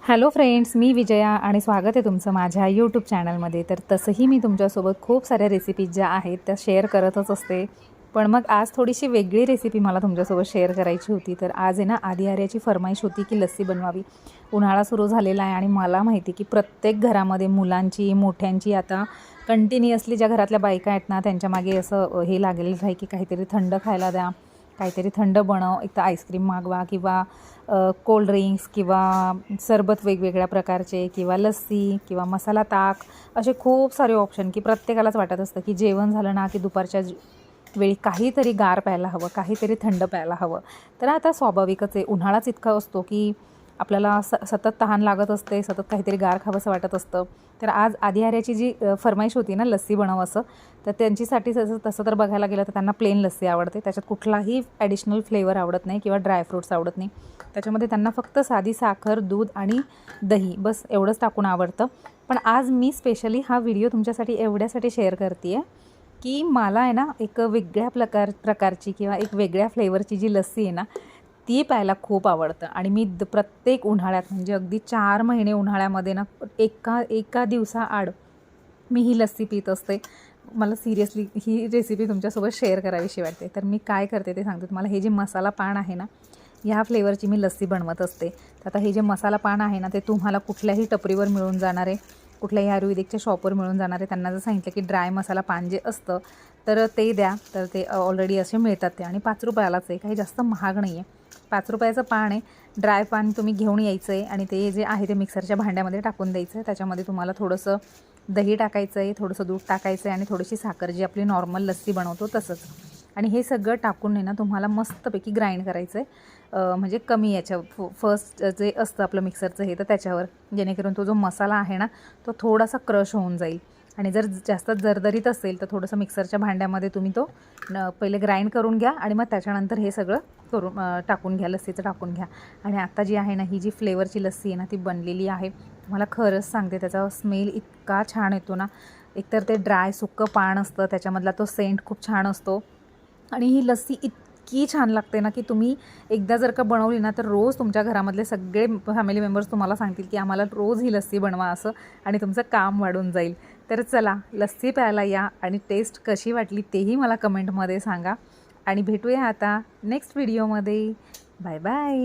Hello friends, मी विजया आणि स्वागत आहे तुमचं माझ्या यूट्यूब चॅनलमध्ये. तर तसंही मी तुमच्यासोबत खूप साऱ्या रेसिपीज ज्या आहेत त्या शेअर करतच असते. पण मग आज थोडीशी वेगळी रेसिपी मला तुमच्यासोबत शेअर करायची होती. तर आज आहे ना, आधी आर्याची फरमाईश होती की लस्सी बनवावी. उन्हाळा सुरू झालेला आहे आणि मला माहिती की प्रत्येक घरामध्ये मुलांची मोठ्यांची आता कंटिन्युअसली ज्या घरातल्या बायका आहेत ना, त्यांच्यामागे असं हे लागलेलं आहे की काहीतरी थंड खायला द्या, काहीतरी थंड बनव. एक तर आईस्क्रीम मागवा किंवा कोल्ड ड्रिंक्स किंवा सरबत वेगवेगळ्या प्रकारचे किंवा लस्सी किंवा मसाला ताक, असे खूप सारे ऑप्शन की प्रत्येकालाच वाटत असतं की जेवण झालं ना की दुपारच्या वेळी काहीतरी गार प्यायला हवं, काहीतरी थंड प्यायला हवं. तर आता स्वाभाविकच आहे, उन्हाळाच इतका असतो की आपल्याला सतत तहान लागत असते, सतत काहीतरी गार खावंसं वाटत असतं. तर आज आधी आर्याची जी फरमाईश होती ना लस्सी बनव असं, तर त्यांच्यासाठी तसं तर बघायला गेलं तर त्यांना प्लेन लस्सी आवडते. त्याच्यात कुठलाही ॲडिशनल फ्लेवर आवडत नाही किंवा ड्रायफ्रूट्स आवडत नाही. त्याच्यामध्ये त्यांना फक्त साधी साखर, दूध आणि दही बस एवढंच टाकून आवडतं. पण आज मी स्पेशली हा व्हिडिओ तुमच्यासाठी एवढ्यासाठी शेअर करते आहे की मला आहे ना, एक वेगळ्या प्रकारची किंवा एक वेगळ्या फ्लेवरची जी लस्सी आहे ना, ती प्यायला खूप आवडतं. आणि मी प्रत्येक उन्हाळ्यात म्हणजे अगदी 4 महिने उन्हाळ्यामध्ये ना, एका दिवसाआड मी ही लस्सी पीत असते. मला सिरियसली ही रेसिपी तुमच्यासोबत शेअर करावीशी वाटते. तर मी काय करते ते सांगते तुम्हाला. हे जे मसाला पान आहे ना, ह्या फ्लेवरची मी लस्सी बनवत असते. तर आता हे जे मसाला पान आहे ना, ते तुम्हाला कुठल्याही टपरीवर मिळून जाणार आहे, कुठल्याही आयुर्वेदिकच्या शॉपवर मिळून जाणार आहे. त्यांना जर सांगितलं की ड्राय मसाला पान जे असतं तर ते द्या, तर ते ऑलरेडी असे मिळतात ते. आणि 5 रुपयालाच आहे, काही जास्त महाग नाही आहे. 5 रुपयाचं पान आहे. ड्राय पान तुम्ही घेऊन यायचं आहे आणि ते जे आहे ते मिक्सरच्या भांड्यामध्ये टाकून द्यायचं आहे. त्याच्यामध्ये तुम्हाला थोडंसं दही टाकायचं आहे, थोडंसं दूध टाकायचं आहे आणि थोडीशी साखर, जी आपली नॉर्मल लस्सी बनवतो तसंच. आणि हे सगळं टाकून आहे ना, तुम्हाला मस्तपैकी ग्राइंड करायचं आहे. म्हणजे कमी याच्या फर्स्ट जे असतं आपलं मिक्सरचं हे, तर त्याच्यावर, जेणेकरून तो जो मसाला आहे ना, तो थोडासा क्रश होऊन जाईल. आणि जर जास्त जरदरीत असेल तर थोडंसं मिक्सरच्या भांड्यामध्ये तुम्ही तो पहिले ग्राइंड करून घ्या आणि मग त्याच्यानंतर हे सगळं करून टाकून घ्या, लस्सीचं टाकून घ्या. आणि आता जी आहे ना, ही जी फ्लेवरची लस्सी आहे ना, ती बनलेली आहे. तुम्हाला खरंच सांगते, त्याचा स्मेल इतका छान येतो ना. एकतर ते ड्राय सुक्कं पान असतं, त्याच्यामधला तो सेंट खूप छान असतो. आणि ही लस्सी इतकी छान लागते ना की तुम्ही एकदा जर का बनवली ना, तर रोज तुमच्या घरामधले सगळे फॅमिली मेंबर्स तुम्हाला सांगतील की आम्हाला रोज ही लस्सी बनवा असं, आणि तुमचं काम वाढून जाईल. तर चला, लस्सी प्यायला या आणि टेस्ट कशी वाटली तेही मला कमेंटमध्ये सांगा. आणि भेटूया आता नेक्स्ट व्हिडिओमध्ये. Bye bye.